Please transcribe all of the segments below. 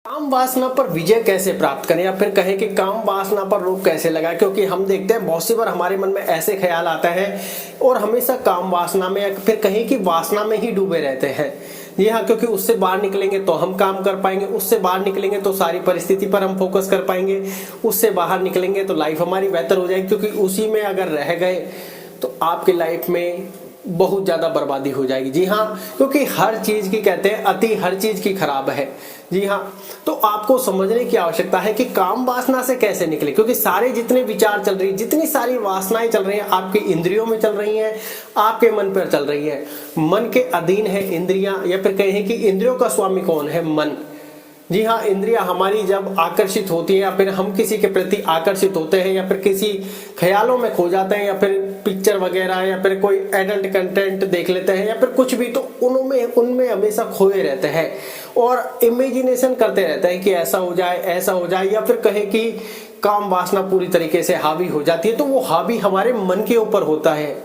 काम वासना पर विजय कैसे प्राप्त करें या फिर कहें कि काम वासना पर रोक कैसे लगाएं, क्योंकि हम देखते हैं बहुत सी बार हमारे मन में ऐसे ख्याल आता है और हमेशा काम वासना में या फिर कहें कि वासना में ही डूबे रहते हैं। जी हाँ, क्योंकि उससे बाहर निकलेंगे तो हम काम कर पाएंगे, उससे बाहर निकलेंगे तो सारी परिस्थिति पर हम फोकस कर पाएंगे, उससे बाहर निकलेंगे तो लाइफ हमारी बेहतर हो जाएगी। क्योंकि उसी में अगर रह गए तो आपकी लाइफ में बहुत ज्यादा बर्बादी हो जाएगी। जी हाँ, क्योंकि हर चीज की कहते हैं अति हर चीज की खराब है। जी हाँ, तो आपको समझने की आवश्यकता है कि काम वासना से कैसे निकले, क्योंकि सारे जितने विचार चल रही, जितनी सारी वासनाएं चल रही हैं आपकी इंद्रियों में चल रही हैं, आपके मन पर चल रही है। मन के अधीन है इंद्रियां, या फिर कहें कि इंद्रियों का स्वामी कौन है? मन। जी हाँ, इंद्रियां हमारी जब आकर्षित होती है या फिर हम किसी के प्रति आकर्षित होते हैं या फिर किसी ख्यालों में खो जाते हैं या फिर पिक्चर वगैरह या फिर कोई एडल्ट कंटेंट देख लेते हैं या फिर कुछ भी, तो उनमें हमेशा खोए रहते हैं और इमेजिनेशन करते रहते हैं कि ऐसा हो जाए, ऐसा हो जाए, या फिर कहें कि काम वासना पूरी तरीके से हावी हो जाती है। तो वो हावी हमारे मन के ऊपर होता है।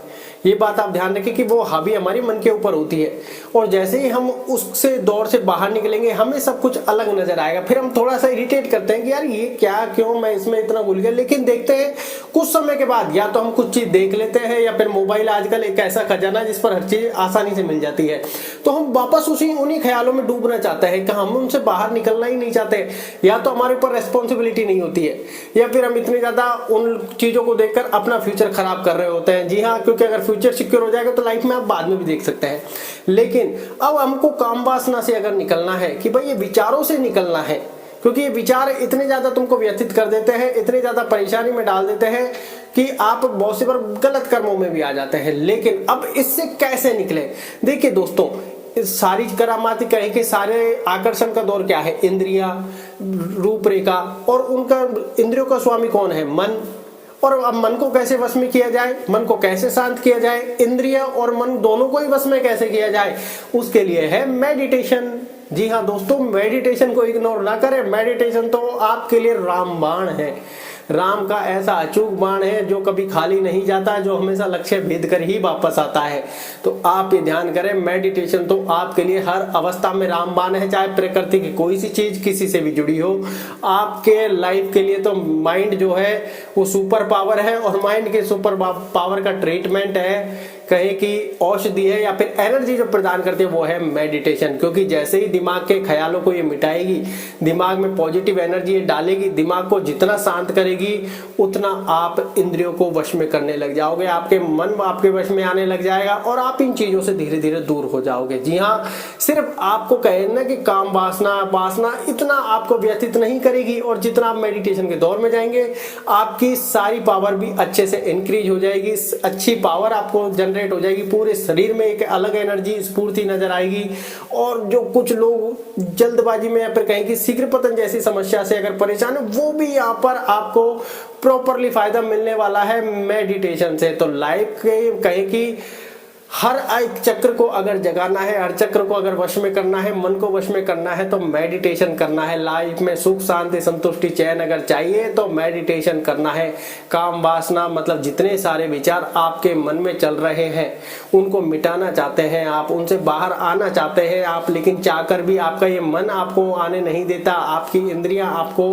ये बात आप ध्यान रखें कि वो हावी हमारे मन के ऊपर होती है और जैसे ही हम उससे दौर से बाहर निकलेंगे हमें सब कुछ अलग नजर आएगा। फिर हम थोड़ा सा इरिटेट करते हैं कि यार ये क्या, क्यों मैं इसमें इतना घुल गया। लेकिन देखते हैं कुछ समय के बाद या तो हम कुछ चीज देख लेते हैं या फिर मोबाइल आजकल एक ऐसा खजाना जिस पर हर चीज आसानी से मिल जाती है, तो हम वापस उन्हीं ख्यालों में डूबना चाहते हैं कि हम उनसे बाहर निकलना ही नहीं चाहते। या तो हमारे ऊपर रेस्पॉन्सिबिलिटी नहीं होती है या फिर हम इतने ज्यादा उन चीजों को देखकर अपना फ्यूचर खराब कर रहे होते हैं। जी हाँ, क्योंकि अगर फ्यूचर सिक्योर हो जाएगा तो लाइफ में आप बाद में भी देख सकते हैं। लेकिन अब हमको काम वासना से अगर निकलना है कि भाई ये विचारों से निकलना है, क्योंकि ये विचार इतने ज्यादा तुमको व्यथित कर देते हैं, इतने ज्यादा परेशानी में डाल देते हैं कि आप बहुत सी बार गलत कर्मों में भी आ जाते हैं। लेकिन अब इससे कैसे निकले? देखिए दोस्तों, सारी करामाती कहें कि सारे आकर्षण का दौर क्या है? इंद्रिया, रूपरेखा, और उनका इंद्रियों का स्वामी कौन है? मन। और अब मन को कैसे वश में किया जाए, मन को कैसे शांत किया जाए, इंद्रिय और मन दोनों को ही वश में कैसे किया जाए, उसके लिए है मेडिटेशन। जी हाँ दोस्तों, मेडिटेशन को इग्नोर ना करें। मेडिटेशन तो आपके लिए रामबाण है। राम का ऐसा अचूक बाण है जो कभी खाली नहीं जाता, जो हमेशा लक्ष्य भेद कर ही वापस आता है। तो आप ये ध्यान करें, मेडिटेशन तो आपके लिए हर अवस्था में रामबाण है। चाहे प्रकृति की कोई सी चीज किसी से भी जुड़ी हो, आपके लाइफ के लिए तो माइंड जो है वो सुपर पावर है और माइंड के सुपर पावर का ट्रीटमेंट है, कहें कि औषधि है या फिर एनर्जी जो प्रदान करती है वो है मेडिटेशन। क्योंकि जैसे ही दिमाग के ख्यालों को ये मिटाएगी, दिमाग में पॉजिटिव एनर्जी ये डालेगी, दिमाग को जितना शांत करेगी उतना आप इंद्रियों को वश में करने लग जाओगे, आपके मन आपके वश में आने लग जाएगा और आप इन चीजों से धीरे धीरे दूर हो जाओगे। जी हाँ, सिर्फ आपको कहना कि काम वासना इतना आपको व्यथित नहीं करेगी, और जितना आप मेडिटेशन के दौर में जाएंगे आपकी सारी पावर भी अच्छे से इंक्रीज हो जाएगी, अच्छी पावर आपको जनरेट हो जाएगी, पूरे शरीर में एक अलग एनर्जी स्फूर्ति नजर आएगी। और जो कुछ लोग जल्दबाजी में या फिर कहें कि शीघ्र पतन जैसी समस्या से अगर परेशान है, वो भी यहाँ पर आपको प्रॉपरली फायदा मिलने वाला है मेडिटेशन से। तो लाइफ के कहें कि हर एक चक्र को अगर जगाना है, हर चक्र को अगर वश में करना है, मन को वश में करना है तो मेडिटेशन करना है। लाइफ में सुख शांति संतुष्टि चैन अगर चाहिए तो मेडिटेशन करना है। काम वासना मतलब जितने सारे विचार आपके मन में चल रहे हैं उनको मिटाना चाहते हैं आप, उनसे बाहर आना चाहते हैं आप, लेकिन चाहकर भी आपका ये मन आपको आने नहीं देता, आपकी इंद्रियां आपको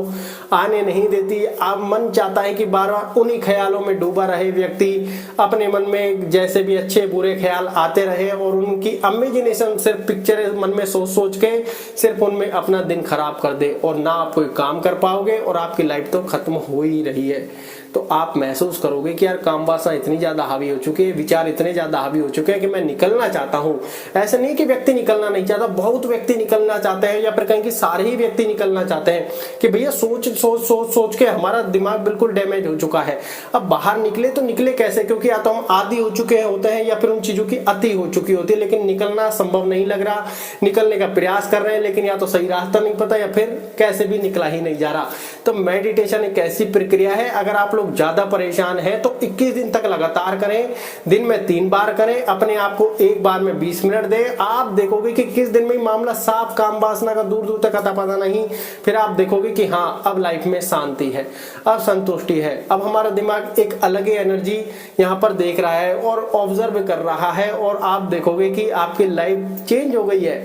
आने नहीं देती। आप मन चाहता है कि बार बार उन्हीं ख्यालों में डूबा रहे व्यक्ति, अपने मन में जैसे भी अच्छे बुरे ख्याल आते रहे और उनकी इमेजिनेशन सिर्फ पिक्चर मन में सोच सोच के सिर्फ उनमें अपना दिन खराब कर दे, और ना आप कोई काम कर पाओगे और आपकी लाइफ तो खत्म हो ही रही है। तो आप महसूस करोगे कि यार काम वासना इतनी ज्यादा हावी हो चुकी है, विचार इतने ज्यादा हावी हो चुके हैं कि मैं निकलना चाहता हूँ। ऐसा नहीं कि व्यक्ति निकलना नहीं चाहता, बहुत व्यक्ति निकलना चाहते हैं या फिर कहें कि सारे ही व्यक्ति निकलना चाहते हैं कि भैया सोच सोच सोच सोच के हमारा दिमाग बिल्कुल डैमेज हो चुका है। अब बाहर निकले तो निकले कैसे? क्योंकि या तो हम आदी हो चुके होते हैं या फिर उन चीजों की अति हो चुकी होती है, लेकिन निकलना संभव नहीं लग रहा। निकलने का प्रयास कर रहे हैं लेकिन या तो सही रास्ता नहीं पता या फिर कैसे भी निकला ही नहीं जा रहा। तो मेडिटेशन एक ऐसी प्रक्रिया है, अगर आप लोग ज्यादा परेशान है तो 21 दिन तक लगातार करें, दिन में 3 बार करें, अपने आप को एक बार में 20 मिनट दें। आप देखोगे कि किस दिन में मामला साफ, काम वासना का दूर दूर तक अता पता नहीं। फिर आप देखोगे कि हाँ, अब लाइफ में शांति है, अब संतुष्टि है, अब हमारा दिमाग एक अलग ही एनर्जी यहाँ पर देख रहा है और ऑब्जर्व कर रहा है, और आप देखोगे कि आपकी लाइफ चेंज हो गई है।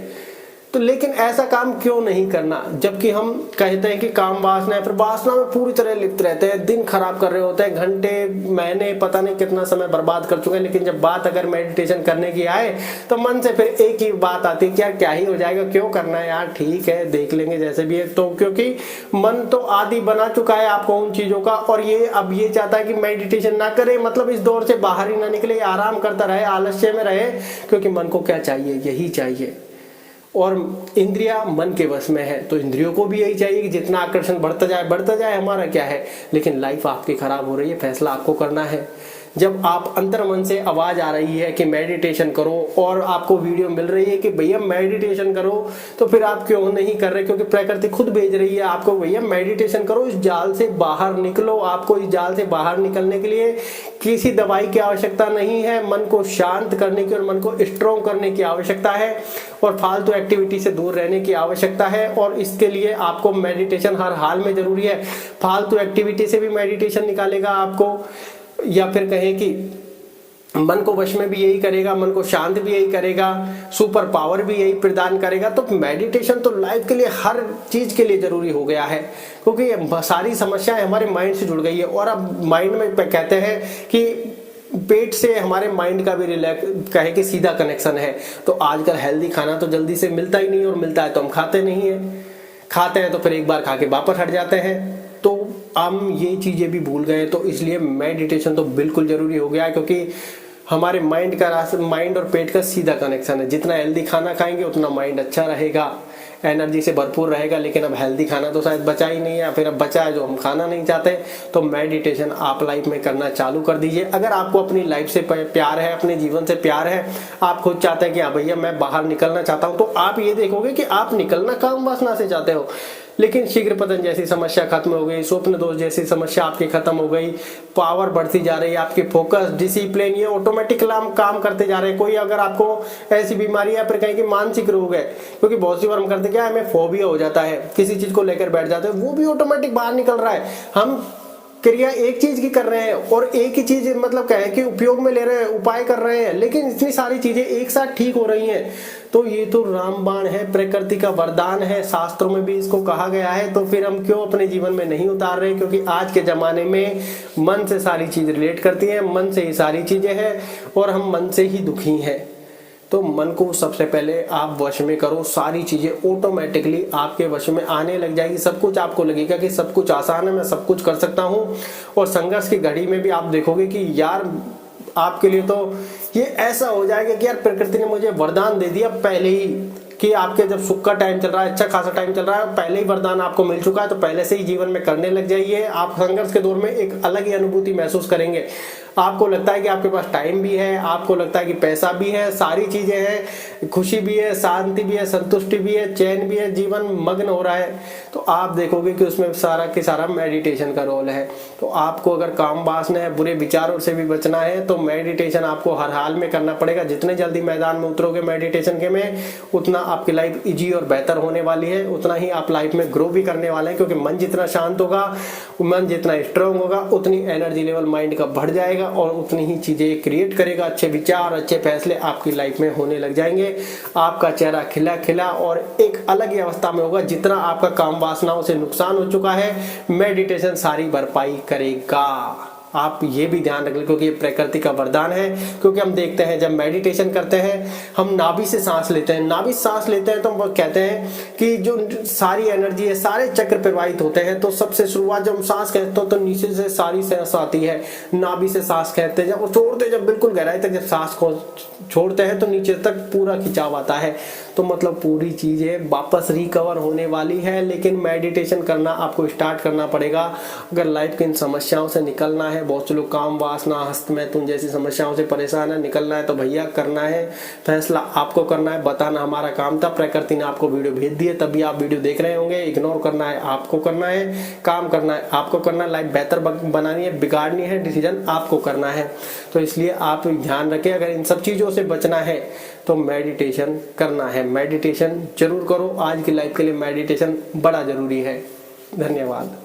तो लेकिन ऐसा काम क्यों नहीं करना, जबकि हम कहते हैं कि काम वासना है, फिर वासना में पूरी तरह लिप्त रहते हैं, दिन खराब कर रहे होते हैं, घंटे महीने पता नहीं कितना समय बर्बाद कर चुके हैं। लेकिन जब बात अगर मेडिटेशन करने की आए तो मन से फिर एक ही बात आती है कि यार क्या ही हो जाएगा, क्यों करना है यार, ठीक है देख लेंगे जैसे भी है। तो क्योंकि मन तो आदी बना चुका है आपको उन चीजों का, और ये अब ये चाहता है कि मेडिटेशन ना करे, मतलब इस दौर से बाहर ही ना निकले, आराम करता रहे, आलस्य में रहे, क्योंकि मन को क्या चाहिए, यही चाहिए। और इंद्रिया मन के वश में है, तो इंद्रियों को भी यही चाहिए कि जितना आकर्षण बढ़ता जाए, हमारा क्या है। लेकिन लाइफ आपकी खराब हो रही है, फैसला आपको करना है। जब आप अंतर मन से आवाज आ रही है कि मेडिटेशन करो, और आपको वीडियो मिल रही है कि भैया मेडिटेशन करो, तो फिर आप क्यों नहीं कर रहे, क्योंकि प्रकृति खुद भेज रही है आपको, भैया मेडिटेशन करो, इस जाल से बाहर निकलो। आपको इस जाल से बाहर निकलने के लिए किसी दवाई की आवश्यकता नहीं है, मन को शांत करने की और मन को स्ट्रॉन्ग करने की आवश्यकता है, और फालतू एक्टिविटी से दूर रहने की आवश्यकता है। और इसके लिए आपको मेडिटेशन हर हाल में जरूरी है। फालतू एक्टिविटी से भी मेडिटेशन निकालेगा आपको, या फिर कहें कि मन को वश में भी यही करेगा, मन को शांत भी यही करेगा, सुपर पावर भी यही प्रदान करेगा। तो मेडिटेशन तो लाइफ के लिए, हर चीज के लिए जरूरी हो गया है, क्योंकि सारी समस्याएं हमारे माइंड से जुड़ गई है। और अब माइंड में कहते हैं कि पेट से हमारे माइंड का भी कहे कि सीधा कनेक्शन है। तो आजकल हेल्दी खाना तो जल्दी से मिलता ही नहीं, और मिलता है तो हम खाते नहीं है, खाते हैं तो फिर एक बार खा के वापस हट जाते हैं। तो हम ये चीजें भी भूल गए। तो इसलिए मेडिटेशन तो बिल्कुल जरूरी हो गया है, क्योंकि हमारे माइंड और पेट का सीधा कनेक्शन है। जितना हेल्दी खाना खाएंगे उतना माइंड अच्छा रहेगा, एनर्जी से भरपूर रहेगा। लेकिन अब हेल्दी खाना तो शायद बचा ही नहीं है, या फिर अब बचा है जो हम खाना नहीं चाहते। तो मेडिटेशन आप लाइफ में करना चालू कर दीजिए। अगर आपको अपनी लाइफ से प्यार है, अपने जीवन से प्यार है, आप खुद चाहते हैं कि हाँ भैया मैं बाहर निकलना चाहता हूँ, तो आप ये देखोगे कि आप निकलना काम वासना से चाहते हो। लेकिन शीघ्र पतन जैसी समस्या खत्म हो गई, स्वप्न दोष जैसी समस्या आपकी खत्म हो गई, पावर बढ़ती जा रही है, आपकी फोकस, डिसिप्लिन, ये ऑटोमेटिक काम करते जा रहे हैं। कोई अगर आपको ऐसी बीमारी है, फिर कहीं की मानसिक रोग है, क्योंकि बहुत सी बार हम करते क्या है, हमें फोबिया हो जाता है, किसी चीज को लेकर बैठ जाते हैं, वो भी ऑटोमेटिक बाहर निकल रहा है। हम क्रिया एक चीज की कर रहे हैं और एक ही चीज मतलब कहें कि उपयोग में ले रहे हैं, उपाय कर रहे हैं, लेकिन इतनी सारी चीजें एक साथ ठीक हो रही हैं। तो ये तो रामबाण है, प्रकृति का वरदान है, शास्त्रों में भी इसको कहा गया है। तो फिर हम क्यों अपने जीवन में नहीं उतार रहे, क्योंकि आज के जमाने में मन से सारी चीज रिलेट करती है, मन से ही सारी चीजें हैं, और हम मन से ही दुखी हैं। तो मन को सबसे पहले आप वश में करो, सारी चीजें ऑटोमेटिकली आपके वश में आने लग जाएगी। सब कुछ आपको लगेगा कि सब कुछ आसान है, मैं सब कुछ कर सकता हूँ। और संघर्ष की घड़ी में भी आप देखोगे कि यार आपके लिए तो ये ऐसा हो जाएगा कि यार प्रकृति ने मुझे वरदान दे दिया पहले ही, कि आपके जब सुख का टाइम चल रहा है, अच्छा खासा टाइम चल रहा है, पहले ही वरदान आपको मिल चुका है, तो पहले से ही जीवन में करने लग जाइए। आप संघर्ष के दौर में एक अलग ही अनुभूति महसूस करेंगे। आपको लगता है कि आपके पास टाइम भी है, आपको लगता है कि पैसा भी है, सारी चीजें हैं, खुशी भी है, शांति भी है, संतुष्टि भी है, चैन भी है, जीवन मग्न हो रहा है। तो आप देखोगे कि उसमें सारा के सारा मेडिटेशन का रोल है। तो आपको अगर काम वासना है, बुरे विचारों से भी बचना है, तो मेडिटेशन आपको हर हाल में करना पड़ेगा। जितने जल्दी मैदान में उतरोगे मेडिटेशन के में, उतना आपकी लाइफ इजी और बेहतर होने वाली है, उतना ही आप लाइफ में ग्रो भी करने वाले हैं। क्योंकि मन जितना शांत होगा, मन जितना स्ट्रांग होगा, उतनी एनर्जी लेवल माइंड का बढ़ जाएगा, और उतनी ही चीजें क्रिएट करेगा। अच्छे विचार, अच्छे फैसले आपकी लाइफ में होने लग जाएंगे। आपका चेहरा खिला खिला और एक अलग ही अवस्था में होगा। जितना आपका काम वासनाओं से नुकसान हो चुका है, मेडिटेशन सारी भरपाई करेगा। आप ये भी ध्यान रख लें, क्योंकि ये प्रकृति का वरदान है। क्योंकि हम देखते हैं जब मेडिटेशन करते हैं, हम नाभि से सांस लेते हैं, नाभि सांस लेते हैं तो हम कहते हैं कि जो सारी एनर्जी है, सारे चक्र प्रवाहित होते हैं। तो सबसे शुरुआत जब हम सांस कहते हैं तो नीचे से सारी सांस आती है, नाभि से सांस कहते हैं। जब छोड़ते, जब बिल्कुल गहराई तक जब सांस को छोड़ते हैं तो नीचे तक पूरा खिंचाव आता है। तो मतलब पूरी चीजें वापस रिकवर होने वाली है। लेकिन मेडिटेशन करना आपको स्टार्ट करना पड़ेगा अगर लाइफ की इन समस्याओं से निकलना है। बहुत से लोग काम वासना, हस्त मैथुन जैसी समस्याओं से परेशान है, निकलना है तो भैया करना है, फैसला आपको करना है। बताना हमारा काम था, प्रकृति ने आपको वीडियो भेज दी है तभी आप वीडियो देख रहे होंगे। इग्नोर करना है आपको करना है, काम करना है आपको करना है, लाइफ बेहतर बनानी है, बिगाड़नी है, डिसीजन आपको करना है। तो इसलिए आप ध्यान रखें, अगर इन सब चीजों से बचना है तो मेडिटेशन करना है। मेडिटेशन जरूर करो, आज की लाइफ के लिए मेडिटेशन बड़ा जरूरी है। धन्यवाद।